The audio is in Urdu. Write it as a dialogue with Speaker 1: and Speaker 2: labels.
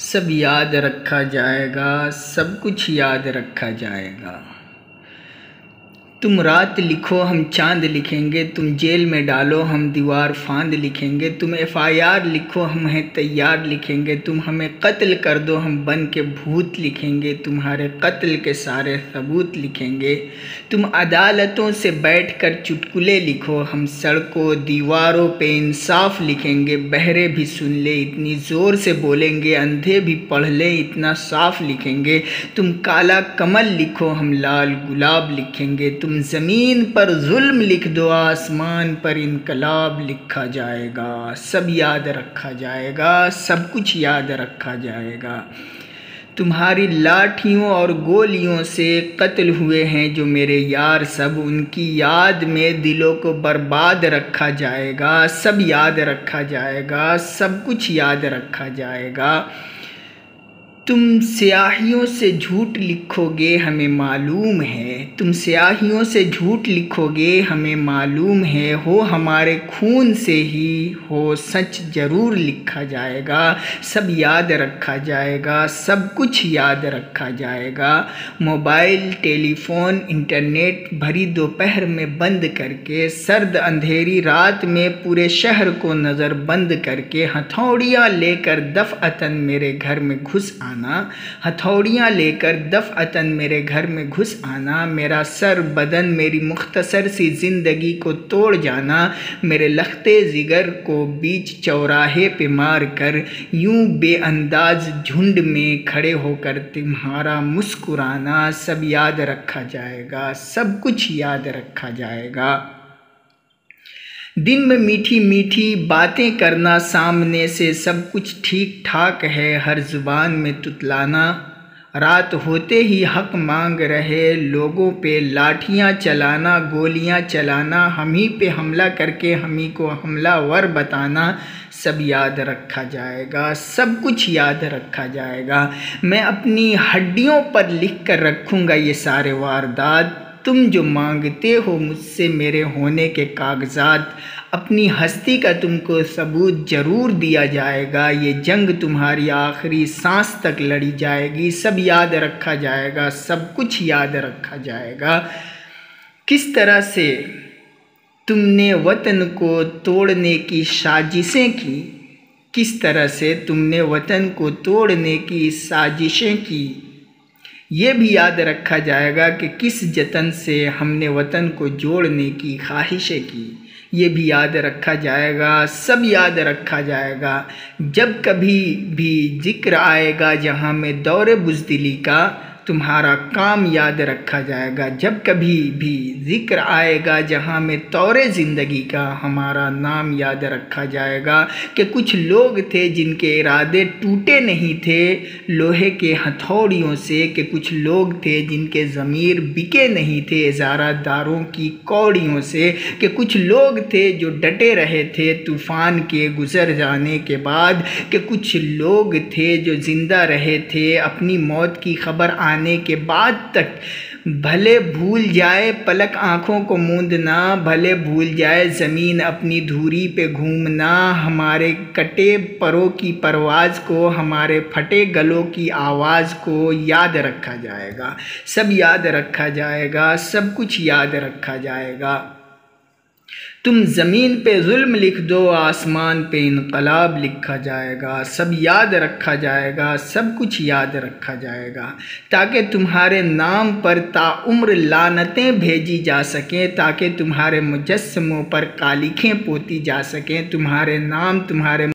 Speaker 1: سب یاد رکھا جائے گا، سب کچھ یاد رکھا جائے گا۔ تم رات لکھو ہم چاند لکھیں گے، تم جیل میں ڈالو ہم دیوار فاند لکھیں گے، تم FIR لکھو ہم ہیں تیار لکھیں گے، تم ہمیں قتل کر دو ہم بن کے بھوت لکھیں گے، تمہارے قتل کے سارے ثبوت لکھیں گے، تم عدالتوں سے بیٹھ کر چٹکلے لکھو ہم سڑکوں دیواروں پہ انصاف لکھیں گے، بہرے بھی سن لے اتنی زور سے بولیں گے، اندھے بھی پڑھ لیں اتنا صاف لکھیں گے، تم کالا کمل لکھو ہم لال گلاب لکھیں گے، تم زمین پر ظلم لکھ دو آسمان پر انقلاب لکھا جائے گا، سب یاد رکھا جائے گا، سب کچھ یاد رکھا جائے گا۔ تمہاری لاٹھیوں اور گولیوں سے قتل ہوئے ہیں جو میرے یار سب، ان کی یاد میں دلوں کو برباد رکھا جائے گا، سب یاد رکھا جائے گا، سب کچھ یاد رکھا جائے گا۔ تم سیاہیوں سے جھوٹ لکھو گے ہمیں معلوم ہے، تم سیاہیوں سے جھوٹ لکھو گے ہمیں معلوم ہے، ہو ہمارے خون سے ہی ہو سچ ضرور لکھا جائے گا، سب یاد رکھا جائے گا، سب کچھ یاد رکھا جائے گا۔ موبائل ٹیلی فون انٹرنیٹ بھری دوپہر میں بند کر کے، سرد اندھیری رات میں پورے شہر کو نظر بند کر کے، ہتھوڑیاں لے کر دفعتاً میرے گھر میں گھس آنا، ہتھوڑیاں لے کر دفعتاً میرے گھر میں گھس آنا، میرا سر بدن میری مختصر سی زندگی کو توڑ جانا، میرے لختے جگر کو بیچ چوراہے پہ مار کر، یوں بے انداز جھنڈ میں کھڑے ہو کر تمہارا مسکرانا، سب یاد رکھا جائے گا، سب کچھ یاد رکھا جائے گا۔ دن میں میٹھی میٹھی باتیں کرنا سامنے سے، سب کچھ ٹھیک ٹھاک ہے ہر زبان میں تتلانا، رات ہوتے ہی حق مانگ رہے لوگوں پہ لاٹھیاں چلانا، گولیاں چلانا، ہم ہی پہ حملہ کر کے ہم ہی کو حملہ ور بتانا، سب یاد رکھا جائے گا، سب کچھ یاد رکھا جائے گا۔ میں اپنی ہڈیوں پر لکھ کر رکھوں گا یہ سارے واردات، تم جو مانگتے ہو مجھ سے میرے ہونے کے کاغذات، اپنی ہستی کا تم کو ثبوت ضرور دیا جائے گا، یہ جنگ تمہاری آخری سانس تک لڑی جائے گی، سب یاد رکھا جائے گا، سب کچھ یاد رکھا جائے گا۔ کس طرح سے تم نے وطن کو توڑنے کی سازشیں کی، کس طرح سے تم نے وطن کو توڑنے کی سازشیں کی، یہ بھی یاد رکھا جائے گا کہ کس جتن سے ہم نے وطن کو جوڑنے کی خواہشیں کی، یہ بھی یاد رکھا جائے گا، سب یاد رکھا جائے گا۔ جب کبھی بھی ذکر آئے گا جہاں میں دور بزدلی کا، تمہارا کام یاد رکھا جائے گا، جب کبھی بھی ذکر آئے گا جہاں میں طور زندگی کا، ہمارا نام یاد رکھا جائے گا کہ کچھ لوگ تھے جن کے ارادے ٹوٹے نہیں تھے لوہے کے ہتھوڑیوں سے، کہ کچھ لوگ تھے جن کے ضمیر بکے نہیں تھے ازارہ داروں کی کوڑیوں سے، کہ کچھ لوگ تھے جو ڈٹے رہے تھے طوفان کے گزر جانے کے بعد، کہ کچھ لوگ تھے جو زندہ رہے تھے اپنی موت کی خبر آنے کے بعد تک، بھلے بھول جائے پلک آنکھوں کو موندنا، بھلے بھول جائے زمین اپنی دھوری پہ گھومنا، ہمارے کٹے پروں کی پرواز کو، ہمارے پھٹے گلوں کی آواز کو یاد رکھا جائے گا، سب یاد رکھا جائے گا، سب کچھ یاد رکھا جائے گا۔ تم زمین پہ ظلم لکھ دو آسمان پہ انقلاب لکھا جائے گا، سب یاد رکھا جائے گا، سب کچھ یاد رکھا جائے گا، تاکہ تمہارے نام پر تاعمر لعنتیں بھیجی جا سکیں، تاکہ تمہارے مجسموں پر کالکیں پوتی جا سکیں، تمہارے نام تمہارے